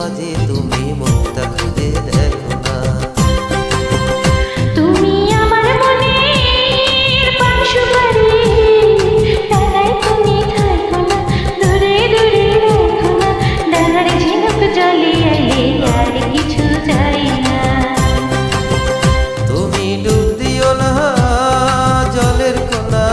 মাঝে তুমি মুক্তা খুঁজে দেখো না। তুমি আমার মনের বাঁশবাড়ি, ডানায় তুমি থাকো না, দূরে দূরে রাখো না, ডানার ঝিনুক জ্বলিয়ে আর কিছু চাই না। তুমি ডুব দিও না জলের কোনা,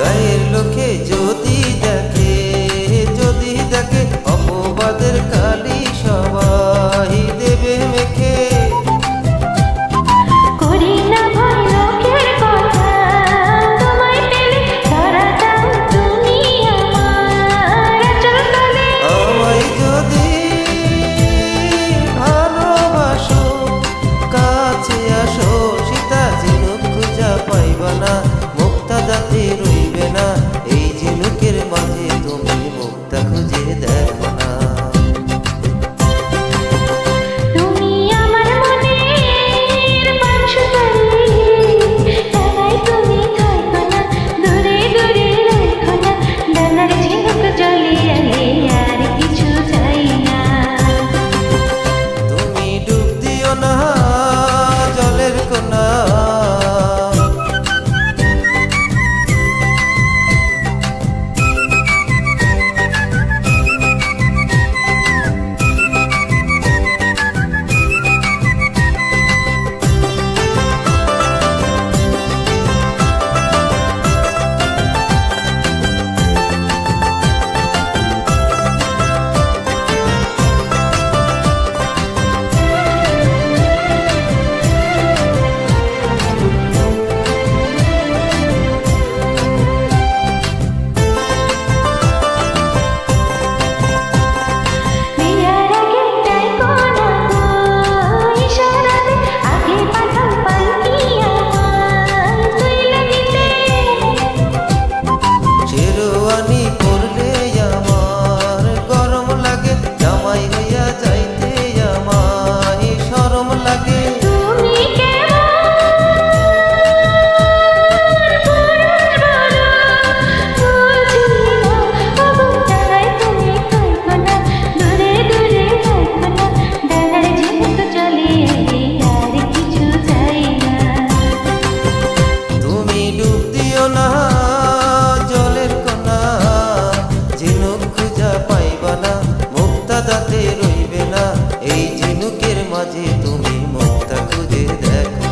গায়ের লোকে যদি দেখে, যদি দেখে অপবাদের কালি সবাই দেবে মেখে। করি না ভয় লোকের কথা, তোমায় পেলে ধরা দাও তুমি আমার আঁচল তলে। আমায় যদি ভালোবাসো কাছে আসো, সীতা ঝিনুক খুঁজা পাইবা না, মুক্তা যাতে রইবে না, এই ঝিনুকের মাঝে তুমি মুক্তা খুঁজে দেখো না। তুমি আমার মনের বাঁশবাড়ি, ডানায় তুমি থাকো না, দূরে দূরে রাখো না, ডানার ঝিনুক জ্বলিয়ে আর কিছু চাই না। তুমি ডুব দিও না জলের কোনা, বিয়ার আগে ডাইকো না গো, ইশারাতে আগে পাঠাও পালকি আমার তুইলা নিতে। শেরওয়ানি পরলে আমার গরম লাগে, জামাই হইয়া যাইতে আমায় শরম লাগে। তুমি কেমন পুরুষ বলো বুঝি না, ওগো ডানায় তুমি থাকো না, দূরে দূরে রাখো না, ডানার ঝিনুক জ্বলিয়ে আর কিছু চাই না। তুমি ডুব দিও না জলের কোনা, ঝিনুক খুঁজা পাইবা না, মুক্তা দাঁতে রইবে না, এই ঝিনুকের মাঝে তুমি মুক্তা খুঁজে দেখো।